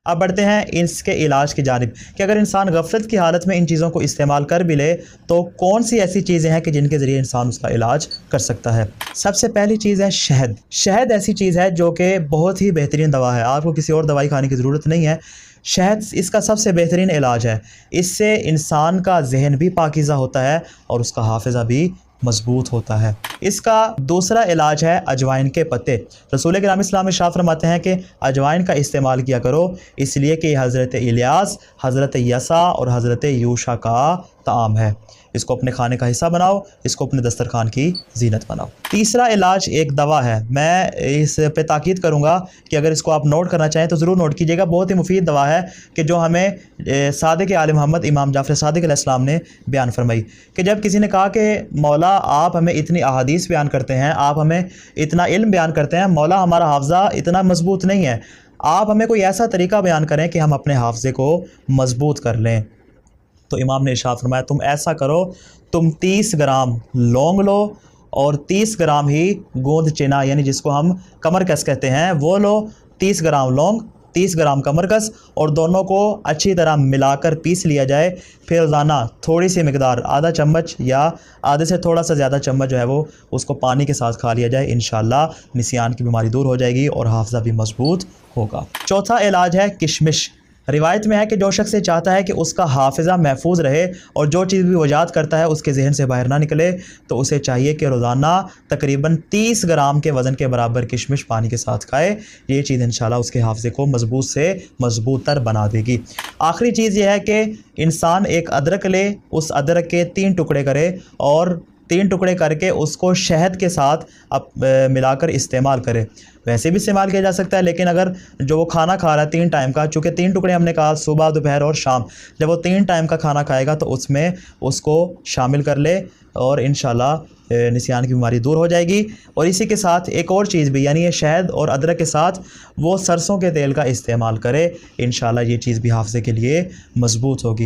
اب بڑھتے ہیں اس کے علاج کی جانب کہ اگر انسان غفلت کی حالت میں ان چیزوں کو استعمال کر بھی لے تو کون سی ایسی چیزیں ہیں کہ جن کے ذریعے انسان اس کا علاج کر سکتا ہے۔ سب سے پہلی چیز ہے شہد۔ شہد ایسی چیز ہے جو کہ بہت ہی بہترین دوا ہے، آپ کو کسی اور دوائی کھانے کی ضرورت نہیں ہے۔ شہد اس کا سب سے بہترین علاج ہے، اس سے انسان کا ذہن بھی پاکیزہ ہوتا ہے اور اس کا حافظہ بھی مضبوط ہوتا ہے۔ اس کا دوسرا علاج ہے اجوائن کے پتے۔ رسول کرام اسلام ارشاد فرماتے ہیں کہ اجوائن کا استعمال کیا کرو، اس لیے کہ یہ حضرت الیاس، حضرت یسع اور حضرت یوشع کا طعام ہے، اس کو اپنے کھانے کا حصہ بناؤ، اس کو اپنے دسترخوان کی زینت بناؤ۔ تیسرا علاج ایک دوا ہے، میں اس پہ تاکید کروں گا کہ اگر اس کو آپ نوٹ کرنا چاہیں تو ضرور نوٹ کیجیے گا، بہت ہی مفید دوا ہے کہ جو ہمیں صادق آل محمد امام جعفر صادق علیہ السلام نے بیان فرمائی کہ جب کسی نے کہا کہ مولا آپ ہمیں اتنی احادیث بیان کرتے ہیں، آپ ہمیں اتنا علم بیان کرتے ہیں، مولا ہمارا حافظہ اتنا مضبوط نہیں ہے، آپ ہمیں کوئی ایسا طریقہ بیان کریں کہ ہم اپنے حافظے کو مضبوط کر لیں۔ تو امام نے ارشاد فرمایا تم ایسا کرو، تم 30 گرام لونگ لو اور 30 گرام ہی گوند چنا یعنی جس کو ہم کمر کس کہتے ہیں وہ لو، 30 گرام لونگ 30 گرام کمر کس، اور دونوں کو اچھی طرح ملا کر پیس لیا جائے، پھر روزانہ تھوڑی سی مقدار آدھا چمچ یا آدھے سے تھوڑا سا زیادہ چمچ جو ہے وہ اس کو پانی کے ساتھ کھا لیا جائے، انشاءاللہ نسیان کی بیماری دور ہو جائے گی اور حافظہ بھی مضبوط ہوگا۔ چوتھا علاج ہے کشمش۔ روایت میں ہے کہ جو شخص یہ چاہتا ہے کہ اس کا حافظہ محفوظ رہے اور جو چیز بھی وہ یاد کرتا ہے اس کے ذہن سے باہر نہ نکلے تو اسے چاہیے کہ روزانہ تقریباً 30 گرام کے وزن کے برابر کشمش پانی کے ساتھ کھائے، یہ چیز انشاءاللہ اس کے حافظے کو مضبوط سے مضبوط تر بنا دے گی۔ آخری چیز یہ ہے کہ انسان ایک ادرک لے، اس ادرک کے 3 ٹکڑے کرے اور 3 ٹکڑے کر کے اس کو شہد کے ساتھ ملا کر استعمال کرے، ویسے بھی استعمال کیا جا سکتا ہے، لیکن اگر جو وہ کھانا کھا رہا ہے 3 ٹائم کا، چونکہ 3 ٹکڑے ہم نے کہا صبح دوپہر اور شام، جب وہ 3 ٹائم کا کھانا کھائے گا تو اس میں اس کو شامل کر لے اور انشاءاللہ نسیان کی بیماری دور ہو جائے گی۔ اور اسی کے ساتھ ایک اور چیز بھی، یعنی یہ شہد اور ادرک کے ساتھ وہ سرسوں کے تیل کا استعمال کرے، انشاءاللہ یہ چیز بھی حافظے کے لیے مضبوط ہوگی۔